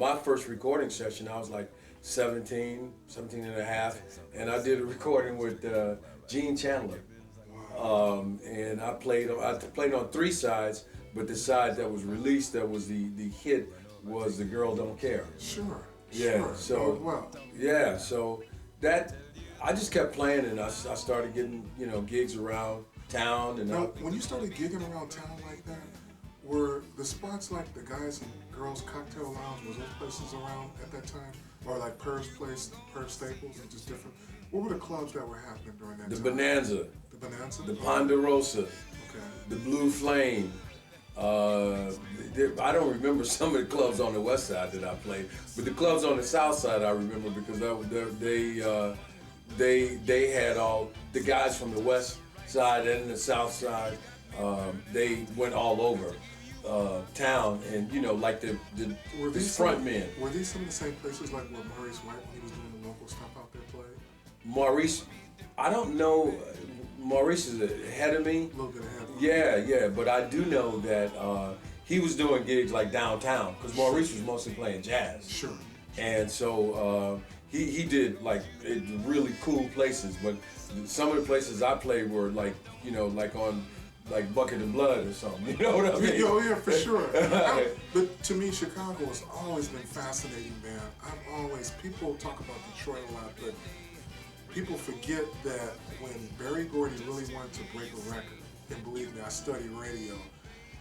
my first recording session, I was like 17 and a half, and I did a recording with Gene Chandler. And I played on three sides, but the side that was released, that was the hit, was The Girl Don't Care. Sure. Yeah. So well. yeah. So that I just kept playing, and I started getting gigs around town. And now, when you started gigging around town like that, were the spots like the Guys and Girls Cocktail Lounge, was those places around at that time? Or like Purr's Place, Purr Staples, and just different? What were the clubs that were happening during that time? The Bonanza. The Bonanza? The Ponderosa. Okay. The Blue Flame. I don't remember some of the clubs on the west side that I played, but the clubs on the south side I remember, because they had all the guys from the west side and the south side. They went all over town, and like these front men. Were these some of the same places like where Maurice White, when he was doing the local stuff out there, played? Maurice, I don't know. Maurice is ahead of me. A little bit ahead. Yeah, but I do know that he was doing gigs like downtown, because Maurice was mostly playing jazz. Sure. And so he did like really cool places, but some of the places I played were like on like Bucket of Blood or something. You know what I mean? Oh yeah, for sure. But to me, Chicago has always been fascinating, man. People talk about Detroit a lot, but people forget that when Berry Gordy really wanted to break a record, and believe me, I study radio,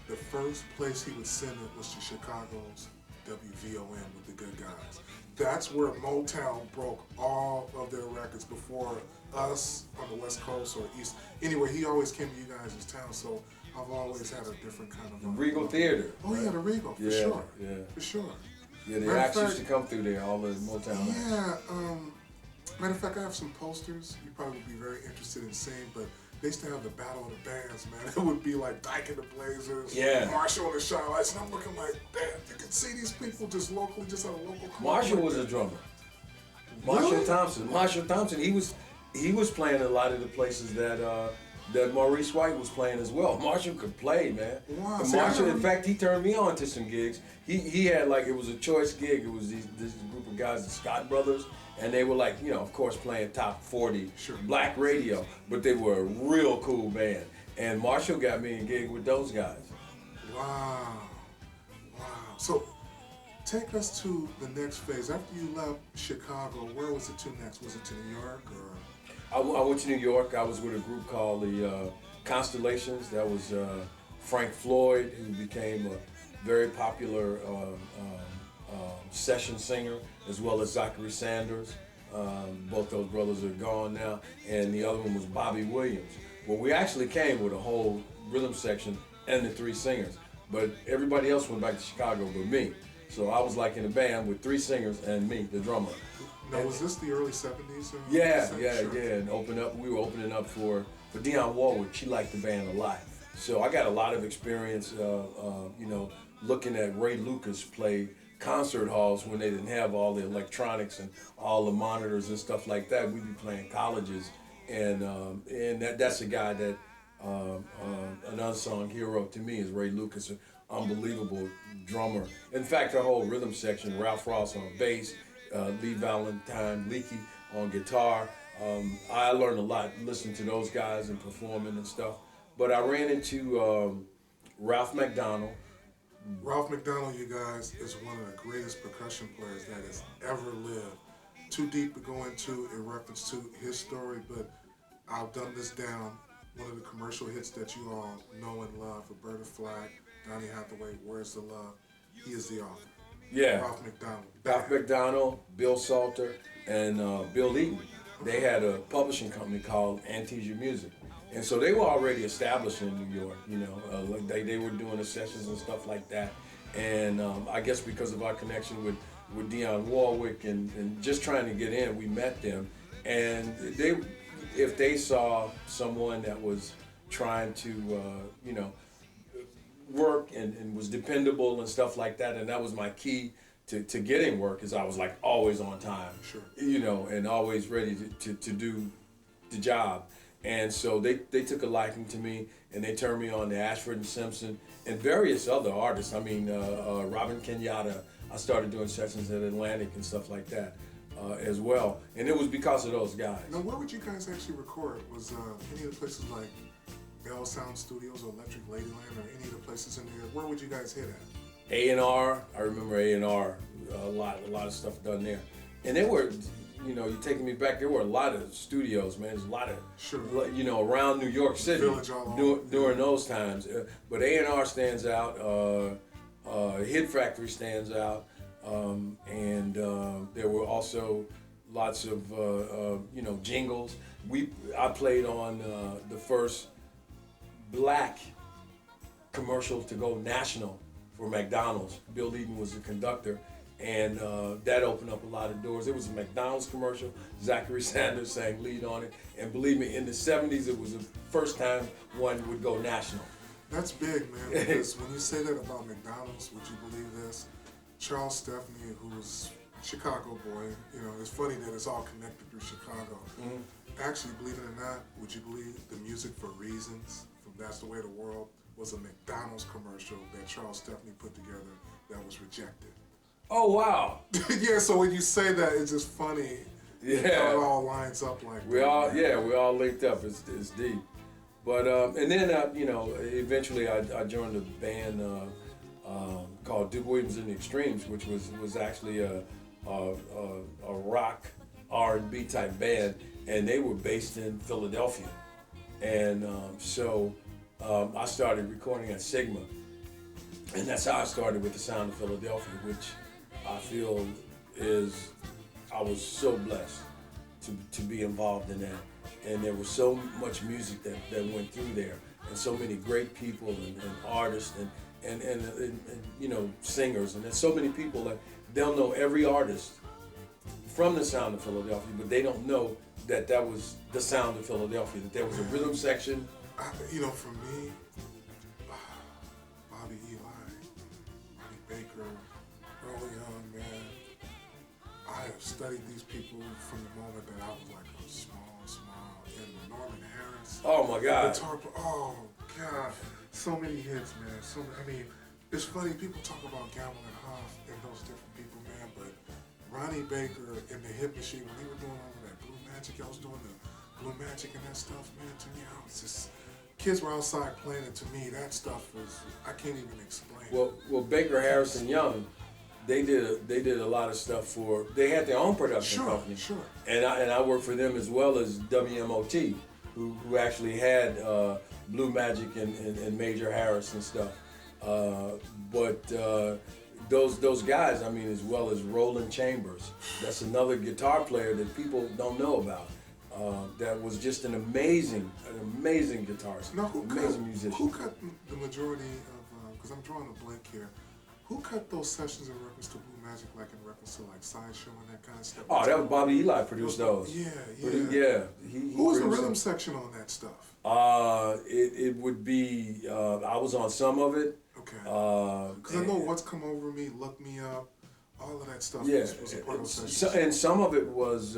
the first place he would send it was to Chicago's WVON with the Good Guys. That's where Motown broke all of their records before us on the West Coast or East. Anyway, he always came to you guys' town, so I've always had a different kind of... The Regal Theater. Oh yeah, the Regal, for sure. Yeah. For sure. Yeah, the acts used to come through there, all the Motown acts. Yeah, matter of fact, I have some posters you probably would be very interested in seeing, but they used to have the Battle of the Bands, man. It would be like Dyke and the Blazers, Marshall and the Chi-Lites, and I'm looking like, damn, you can see these people just locally, just at a local club. Marshall was a drummer. Marshall Thompson. Marshall Thompson. He was playing a lot of the places that Maurice White was playing as well. Marshall could play, man. Wow. Marshall, in fact, he turned me on to some gigs. He had like, it was a choice gig. It was this group of guys, the Scott Brothers, and they were like, of course, playing top 40 black radio, but they were a real cool band. And Marshall got me a gig with those guys. Wow. So take us to the next phase. After you left Chicago, where was it to next? Was it to New York or? I went to New York. I was with a group called the Constellations. That was Frank Floyd, who became a very popular session singer, as well as Zachary Sanders. Both those brothers are gone now. And the other one was Bobby Williams. Well, we actually came with a whole rhythm section and the three singers, but everybody else went back to Chicago but me. So I was like in a band with three singers and me, the drummer. Now, was this the early 70s? Yeah. And we were opening up for Dionne Warwick. She liked the band a lot. So I got a lot of experience, looking at Ray Lucas play concert halls when they didn't have all the electronics and all the monitors and stuff like that. We'd be playing colleges, and that's a guy that an unsung hero to me is Ray Lucas, an unbelievable drummer. In fact, our whole rhythm section, Ralph Ross on bass, Lee Valentine, Leakey on guitar. I learned a lot listening to those guys and performing and stuff. But I ran into Ralph McDonald. Ralph McDonald, you guys, is one of the greatest percussion players that has ever lived. Too deep to go into in reference to his story, but I'll dumb this down. One of the commercial hits that you all know and love, Roberta Flack, Donny Hathaway, Where's the Love? He is the author. Yeah. Ralph McDonald. Ralph McDonald, Bill Salter, and Bill Eaton. They had a publishing company called Antesia Music. And so they were already established in New York, like they were doing the sessions and stuff like that. And I guess because of our connection with Dionne Warwick and just trying to get in, we met them. And if they saw someone that was trying to, work and was dependable and stuff like that, and that was my key to getting work, is I was like always on time, and always ready to do the job. And so they took a liking to me, and they turned me on to Ashford and Simpson and various other artists. I mean, Robin Kenyatta, I started doing sessions at Atlantic and stuff like that as well. And it was because of those guys. Now, where would you guys actually record? Was any of the places like Bell Sound Studios or Electric Ladyland or any of the places in there? Where would you guys hit at? A&R, I remember A&R, a lot of stuff done there. And there were, you know, you're taking me back, there were a lot of studios, man. There's a lot of, sure, you know, around New York City Village all over. during those times. But A&R stands out, Hit Factory stands out, and there were also lots of, you know, jingles. I played on the first black commercial to go national for McDonald's. Bill Eaton was the conductor, and that opened up a lot of doors. It was a McDonald's commercial. Zachary Sanders sang lead on it, and believe me, in the 70s, it was the first time one would go national. That's big, man, because when you say that about McDonald's, would you believe this? Charles Stepney, who was a Chicago boy, you know, it's funny that it's all connected through Chicago. Mm-hmm. Actually, believe it or not, would you believe the Music for Reasons from That's the Way of the World was a McDonald's commercial that Charles Stepney put together that was rejected. Oh, wow. Yeah, so when you say that, it's just funny. Yeah. How it all lines up like we that. We all linked up. It's deep. But, and then, you know, eventually I joined a band called Duke Williams and the Extremes, which was actually a rock R&B type band, and they were based in Philadelphia. And so I started recording at Sigma, and that's how I started with the Sound of Philadelphia, which I feel I was so blessed to be involved in that. And there was so much music that went through there, and so many great people and artists and you know, singers, and there's so many people that they'll know every artist from the Sound of Philadelphia, but they don't know that was the Sound of Philadelphia, that there was a rhythm section. You know, for me, Bobby Eli, Ronnie Baker, Earl Young, man, I have studied these people from the moment that I was like a small, and Norman Harris. Oh my God. Oh God, so many hits, man. I mean, it's funny, people talk about Gamble and Hoff and those different people, man, but Ronnie Baker and the Hit Machine, when they were doing all of that Blue Magic, I was doing the Blue Magic and that stuff, man, to me, I was just, kids were outside playing it. To me, that stuff was, I can't even explain. Well, Baker, Harris, and Young, they did a lot of stuff they had their own production company. Sure. And I worked for them as well as WMOT, who actually had Blue Magic and Major Harris and stuff. But those guys, I mean, as well as Roland Chambers, that's another guitar player that people don't know about. That was just an amazing guitarist, amazing musician. Who cut the majority of, because I'm drawing a blank here, who cut those sessions in reference to Blue Magic, like in reference to like Sideshow and that kind of stuff? Oh, that was Bobby Eli produced those. Yeah. He Who was the produced rhythm them. section on that stuff? It would be, I was on some of it. Okay. Because I know What's Come Over Me, Look Me Up, all of that stuff was a part of sessions. And some of it was,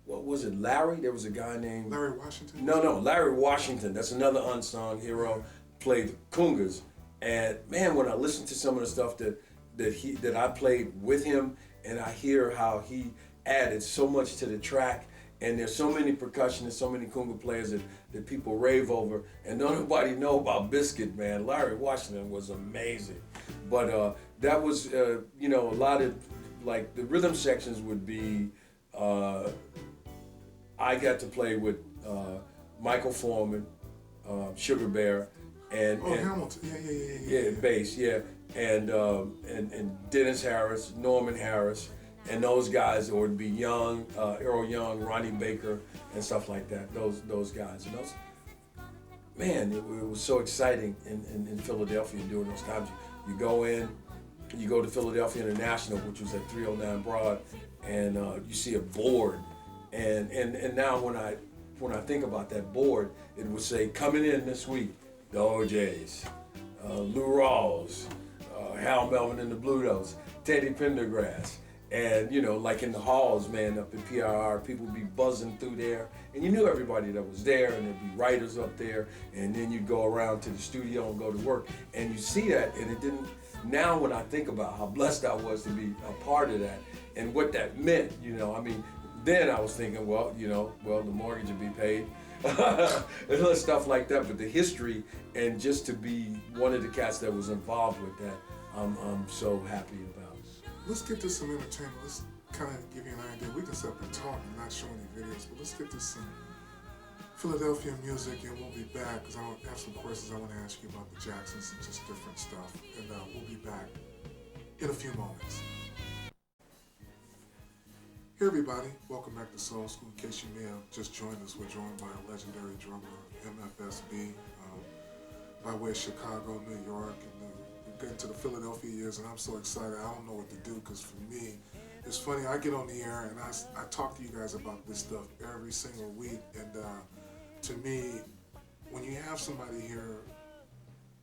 what was it, Larry? There was a guy named... Larry Washington? No, Larry Washington. That's another unsung hero. Played congas. And man, when I listen to some of the stuff that I played with him, and I hear how he added so much to the track, and there's so many percussionists, so many conga players that people rave over, and don't nobody know about Biscuit, man. Larry Washington was amazing. But that was, you know, a lot of, like, the rhythm sections would be, I got to play with Michael Foreman, Sugar Bear, and Hamilton, yeah. bass, and Dennis Harris, Norman Harris, and those guys, or it'd be Young, Earl Young, Ronnie Baker, and stuff like that. Those guys, and those, man, it was so exciting in Philadelphia during those times. You go to Philadelphia International, which was at 309 Broad, and you see a board, and now when I think about that board, it would say coming in this week, the OJs, Lou Rawls, Hal Melvin and the Blue Notes, Teddy Pendergrass, and you know, like in the halls, man, up in PRR, people would be buzzing through there, and you knew everybody that was there, and there'd be writers up there, and then you'd go around to the studio and go to work, and you see that, and it didn't, now when I think about how blessed I was to be a part of that and what that meant, you know, I mean, then I was thinking, well, you know, well, the mortgage would be paid, and stuff like that. But the history and just to be one of the cats that was involved with that, I'm so happy about. Let's get to some entertainment. Let's kind of give you an idea. We can sit up and talk and not show any videos, but let's get to some Philadelphia music, and we'll be back because I have some questions I want to ask you about the Jacksons and just different stuff. And we'll be back in a few moments. Hey everybody, welcome back to Soul School. In case you may have just joined us, we're joined by a legendary drummer, MFSB, by way of Chicago, New York, and we've been to the Philadelphia years, and I'm so excited. I don't know what to do because for me, it's funny, I get on the air and I talk to you guys about this stuff every single week, and to me, when you have somebody here,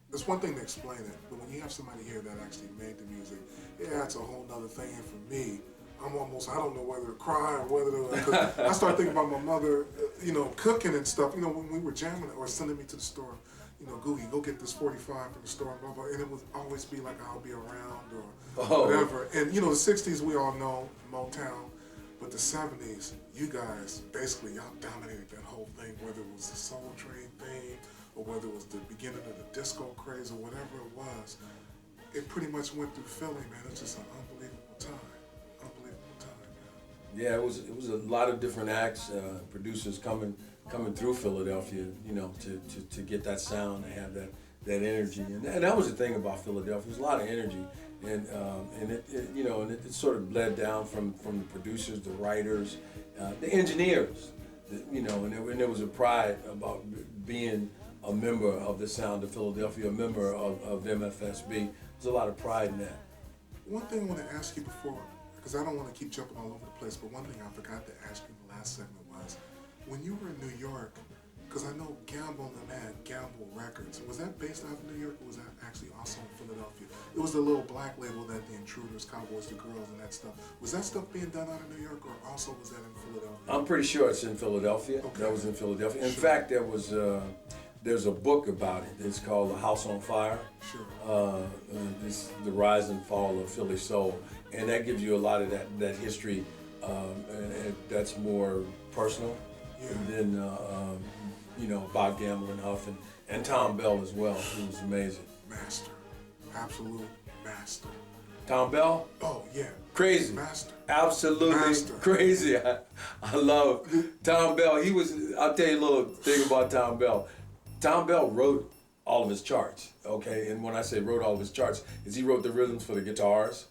there's one thing to explain it, but when you have somebody here that actually made the music, it adds a whole nother thing, and for me, I don't know whether to cry or whether to, I start thinking about my mother, you know, cooking and stuff, you know, when we were jamming or sending me to the store, you know, Googie, go get this 45 from the store, blah, blah, and it would always be like, I'll be around or whatever. And, you know, the 60s, we all know, Motown, but the 70s, you guys, basically, y'all dominated that whole thing, whether it was the Soul Train thing or whether it was the beginning of the disco craze or whatever it was. It pretty much went through Philly, man. It's just an unbelievable time. Yeah, it was a lot of different acts, producers coming through Philadelphia, you know, to get that sound and have that energy, and that was the thing about Philadelphia. There's a lot of energy, and it you know, and it sort of bled down from the producers, the writers, the engineers, you know, and there was a pride about being a member of the sound of Philadelphia, a member of MFSB. There's a lot of pride in that. One thing I want to ask you before, because I don't want to keep jumping all over the place, but one thing I forgot to ask you in the last segment was, when you were in New York, because I know Gamble and them had Gamble Records, was that based out of New York or was that actually also in Philadelphia? It was the little black label that the Intruders, Cowboys, the Girls, and that stuff. Was that stuff being done out of New York or also was that in Philadelphia? I'm pretty sure it's in Philadelphia. Okay. That was in Philadelphia. In fact, there's a book about it. It's called The House on Fire. Sure. It's the rise and fall of Philly soul, and that gives you a lot of that history, and that's more personal than you know, about Gamble and Huff and Tom Bell as well. He was amazing. Master, absolute master. Tom Bell? Oh yeah. Crazy. Master. Absolutely master. Crazy. I love Tom Bell. I'll tell you a little thing about Tom Bell. Tom Bell wrote all of his charts, okay? And when I say wrote all of his charts, is he wrote the rhythms for the guitars,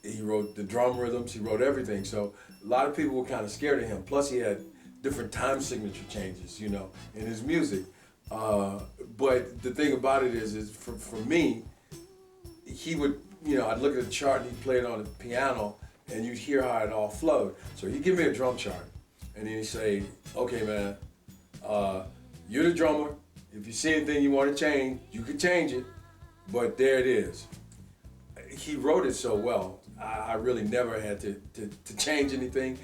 he wrote the drum rhythms, he wrote everything. So a lot of people were kind of scared of him. Plus he had different time signature changes, you know, in his music. But the thing about it is for me, he would, you know, I'd look at the chart and he'd play it on the piano and you'd hear how it all flowed. So he'd give me a drum chart and then he'd say, okay man, you're the drummer. If you see anything you want to change, you can change it, but there it is. He wrote it so well, I really never had to change anything.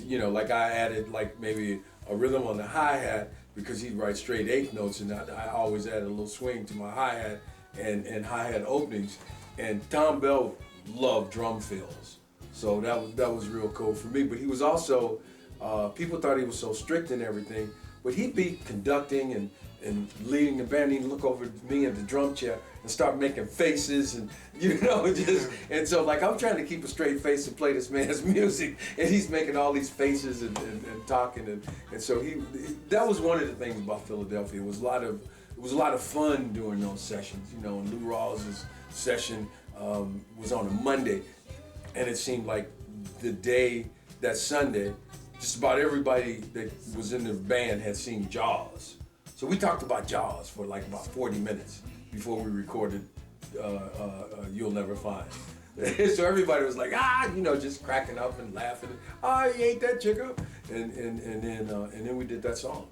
You know, like I added like maybe a rhythm on the hi-hat because he'd write straight eighth notes, and I always added a little swing to my hi-hat and hi-hat openings. And Tom Bell loved drum fills, so that was real cool for me. But he was also, people thought he was so strict and everything, but he'd be conducting and leading the band, he'd look over at me in the drum chair and start making faces and, you know, just, and so like I'm trying to keep a straight face and play this man's music and he's making all these faces and talking and so that was one of the things about Philadelphia. It was a lot of fun during those sessions, you know, and Lou Rawls' session was on a Monday and it seemed like that Sunday, just about everybody that was in the band had seen Jaws. So we talked about Jaws for like about 40 minutes before we recorded You'll Never Find. So everybody was like, you know, just cracking up and laughing. Oh, you ate that chick up. And then we did that song.